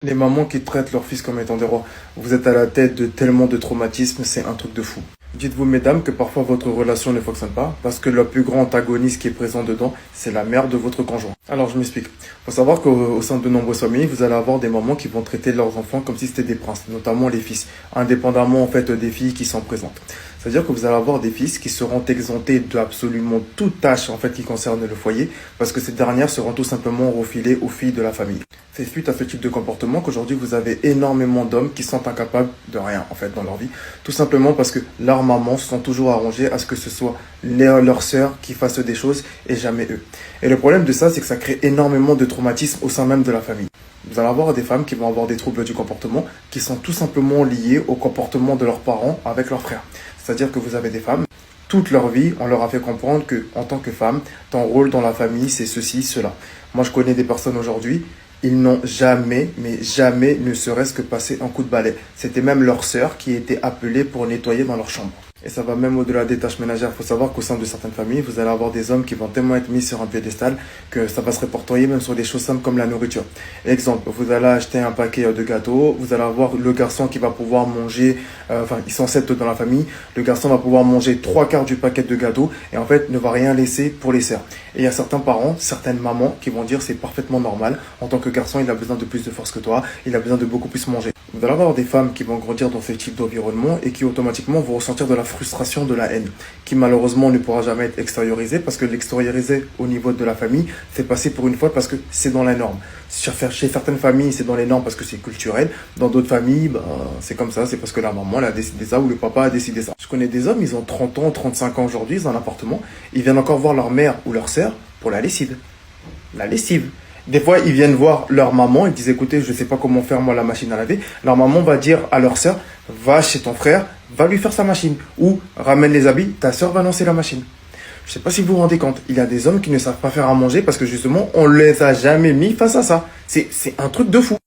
Les mamans qui traitent leur fils comme étant des rois, vous êtes à la tête de tellement de traumatismes, c'est un truc de fou. Dites-vous, mesdames, que parfois votre relation ne fonctionne pas parce que le plus grand antagoniste qui est présent dedans, c'est la mère de votre conjoint. Alors, je m'explique. Faut savoir qu'au sein de nombreuses familles, vous allez avoir des mamans qui vont traiter leurs enfants comme si c'était des princes, notamment les fils, indépendamment en fait des filles qui sont présentes. C'est-à-dire que vous allez avoir des fils qui seront exemptés de absolument toute tâche en fait qui concerne le foyer parce que ces dernières seront tout simplement refilées aux filles de la famille. C'est suite à ce type de comportement qu'aujourd'hui vous avez énormément d'hommes qui sont incapables de rien en fait dans leur vie, tout simplement parce que leurs mamans sont toujours arrangées à ce que ce soit leurs sœurs qui fassent des choses et jamais eux. Et le problème de ça, c'est que ça crée énormément de traumatisme au sein même de la famille. Vous allez avoir des femmes qui vont avoir des troubles du comportement qui sont tout simplement liés au comportement de leurs parents avec leurs frères. C'est-à-dire que vous avez des femmes, toute leur vie, on leur a fait comprendre que, en tant que femme, ton rôle dans la famille, c'est ceci, cela. Moi, je connais des personnes aujourd'hui, ils n'ont jamais, mais jamais, ne serait-ce que passé un coup de balai. C'était même leur sœur qui était appelée pour nettoyer dans leur chambre. Et ça va même au-delà des tâches ménagères. Il faut savoir qu'au sein de certaines familles, vous allez avoir des hommes qui vont tellement être mis sur un piédestal que ça va se répertorier même sur des choses simples comme la nourriture. Exemple, vous allez acheter un paquet de gâteaux, vous allez avoir le garçon qui va pouvoir manger, ils sont 7 dans la famille, le garçon va pouvoir manger 3/4 du paquet de gâteaux et en fait ne va rien laisser pour les sœurs. Et il y a certains parents, certaines mamans qui vont dire c'est parfaitement normal, en tant que garçon il a besoin de plus de force que toi, il a besoin de beaucoup plus manger. Vous allez avoir des femmes qui vont grandir dans ce type d'environnement et qui automatiquement vont ressentir de la frustration, de la haine, qui malheureusement ne pourra jamais être extériorisée parce que l'extérioriser au niveau de la famille, c'est passé pour une fois parce que c'est dans la norme. Chez certaines familles, c'est dans les normes parce que c'est culturel. Dans d'autres familles, c'est comme ça, c'est parce que la maman elle a décidé ça ou le papa a décidé ça. Je connais des hommes, ils ont 30 ans, 35 ans aujourd'hui, ils ont un appartement, ils viennent encore voir leur mère ou leur sœur pour la lessive. La lessive. Des fois, ils viennent voir leur maman, ils disent écoutez, je ne sais pas comment faire moi la machine à laver. Leur maman va dire à leur sœur, va chez ton frère, va lui faire sa machine. Ou ramène les habits, ta sœur va lancer la machine. Je ne sais pas si vous vous rendez compte, il y a des hommes qui ne savent pas faire à manger parce que justement, on ne les a jamais mis face à ça. C'est un truc de fou.